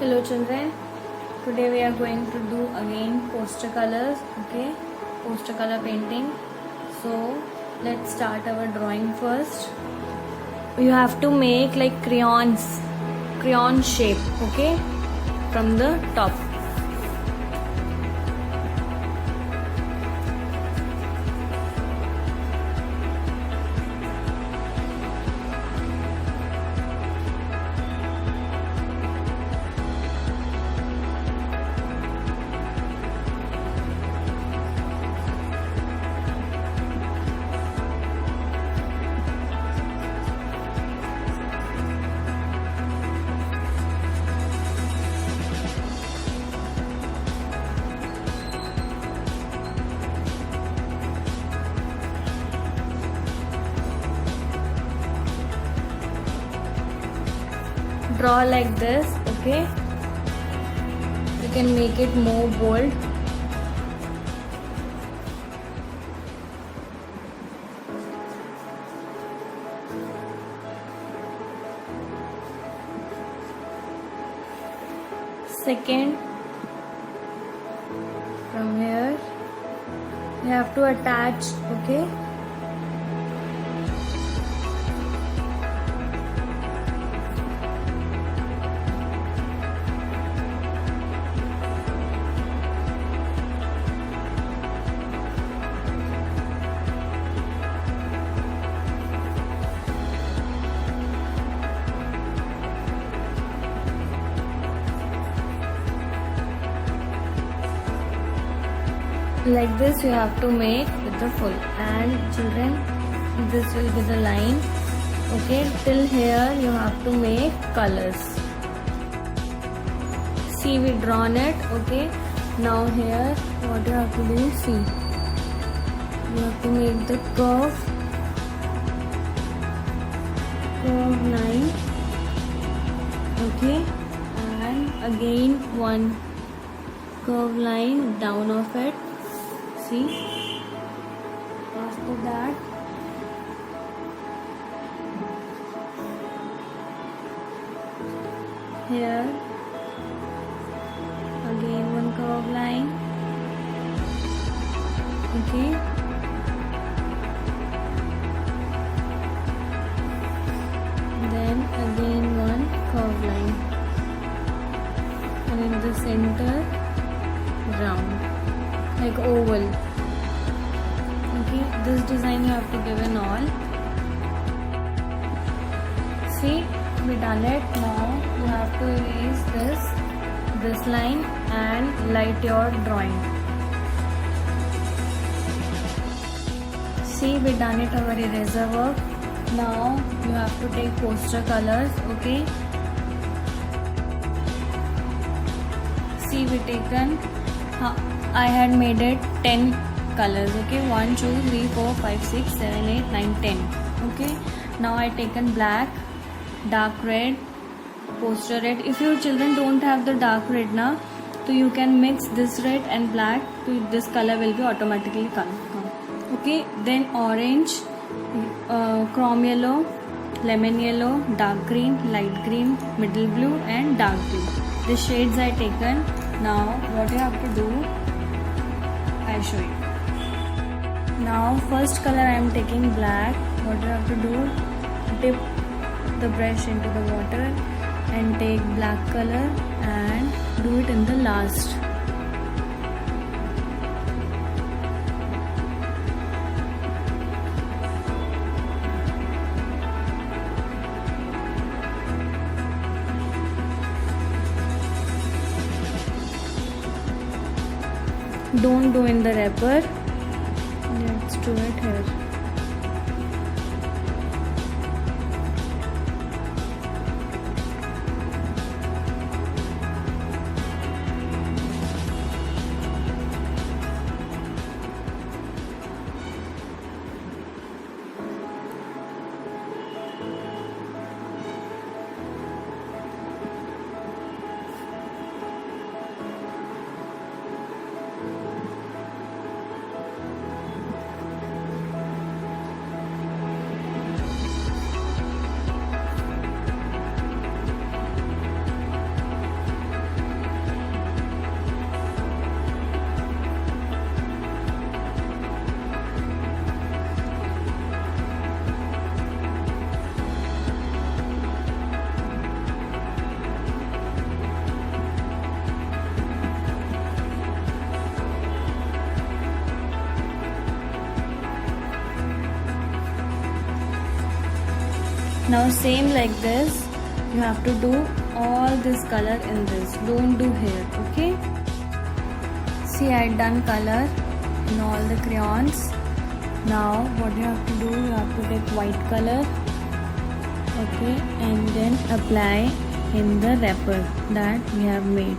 Hello children, today we are going to do again poster colors, okay, poster color painting. So let's start our drawing first. You have to make like crayon shape, okay, from the top. Draw like this, okay. You can make it more bold. Second, from here you have to attach, okay. Like this you have to make with the full, and children, this will be the line, okay. Till here you have to make colors. See, we drawn it, okay. Now here what you have to do, see, you have to make the curve line, okay, and again one curve line down of it. See, after that here again one curve line, okay, then again one curve line, and in the center round like oval, okay. This design you have to give in all. See, we done it. Now you have to erase this line and light your drawing. See, we done it, our eraser work. Now you have to take poster colors, okay. See, we taken, I had made it 10 colors, okay. 1, 2, 3, 4, 5, 6, 7, 8, 9, 10, okay. Now I taken black, dark red, poster red. If your children don't have the dark red now, so you can mix this red and black, so this color will be automatically come, okay. Then orange, chrome yellow, lemon yellow, dark green, light green, middle blue and dark blue. The shades I taken. Now what you have to do, I'll show you. Now first color I am taking black. What you have to do, dip the brush into the water and take black color and do it in the last. Don't do in the wrapper. Let's do it here. Now same like this, you have to do all this color in this. Don't do here, okay? See, I done color in all the crayons. Now what you have to do, you have to take white color, okay, and then apply in the wrapper that we have made.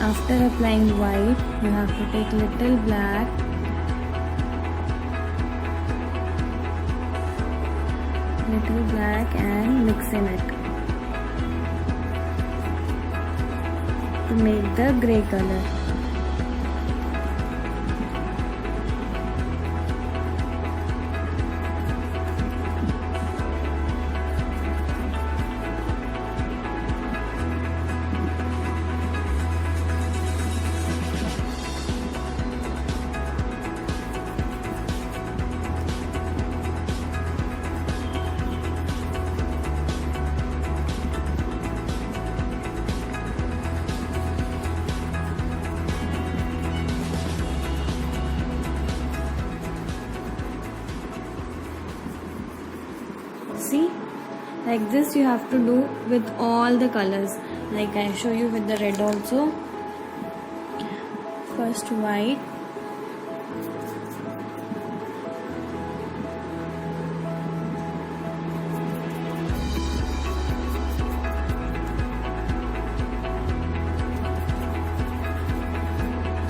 After applying white, you have to take little black, and mix in it to make the grey color. See, like this you have to do with all the colors. Like I show you with the red also. First white,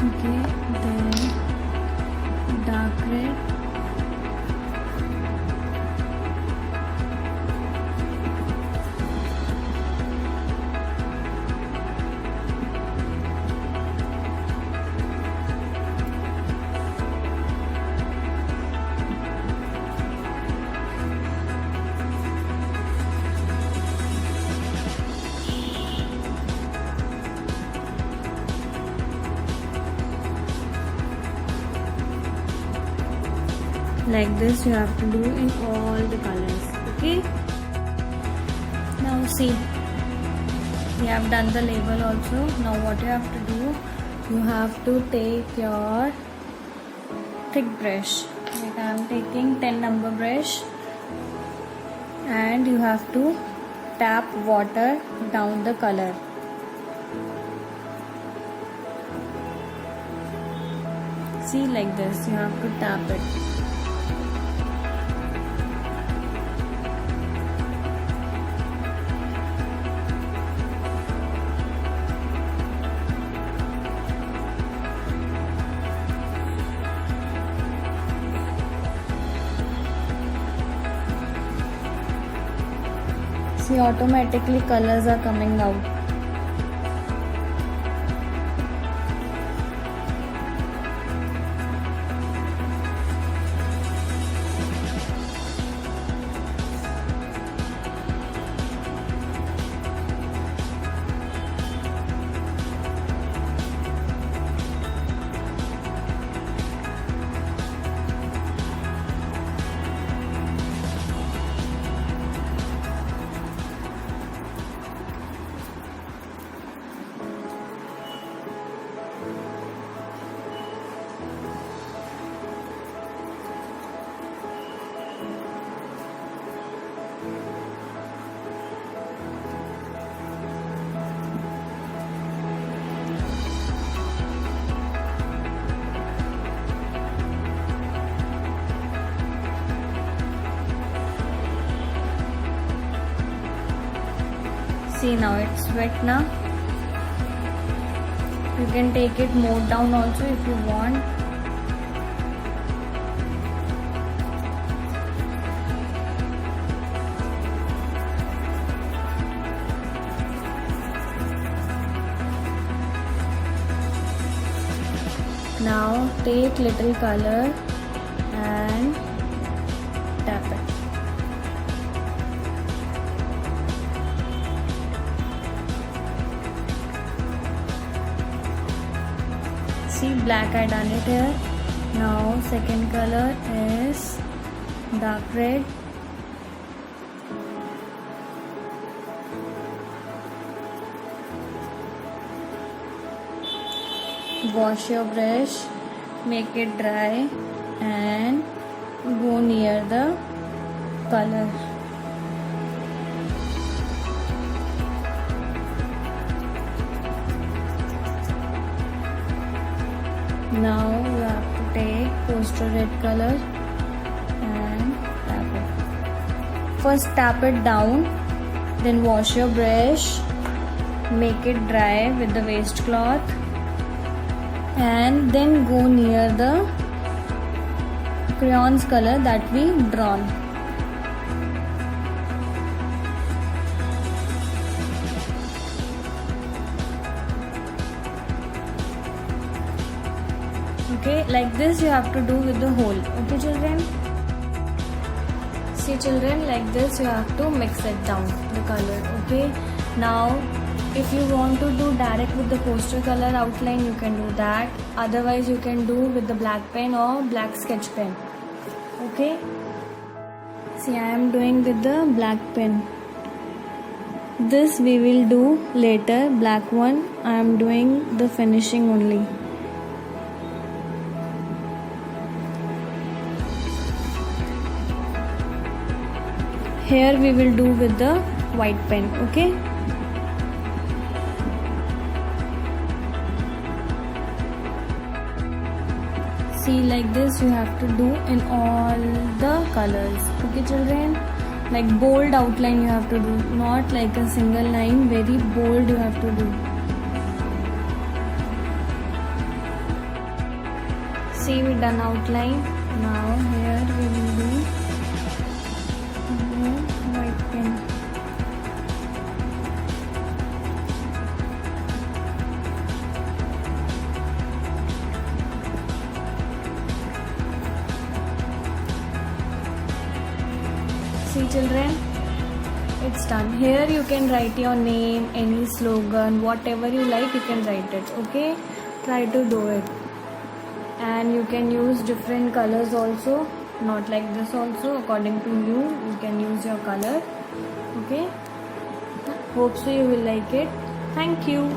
okay, then dark red, like this you have to do in all the colors, okay? Now see, we have done the label also. Now what you have to do, you have to take your thick brush, like I am taking 10 number brush, and you have to tap water down the color. See, like this you have to tap it. See, automatically colors are coming out. See, now it's wet now. You can take it more down also if you want. Now take little color and tap it. See, black I done it here. Now second color is dark red. Wash your brush, make it dry and go near the color. Now you have to take poster red color and tap it. First tap it down, then wash your brush, make it dry with the waste cloth, and then go near the crayons color that we drawn. Okay, like this you have to do with the whole. Okay children? See children, like this you have to mix it down, the color. Okay, now if you want to do direct with the poster color outline, you can do that. Otherwise you can do with the black pen or black sketch pen. Okay, see I am doing with the black pen. This we will do later. Black one I am doing the finishing only. Here we will do with the white pen. Okay, see like this you have to do in all the colors. Okay children, like bold outline you have to do, not like a single line, very bold you have to do. See we done outline. Now here we will do white pen. See children, it's done. Here you can write your name, any slogan, whatever you like you can write it. Okay, try to do it. And you can use different colors also, not like this also, according to you can use your color. Okay, hope so you will like it. Thank you.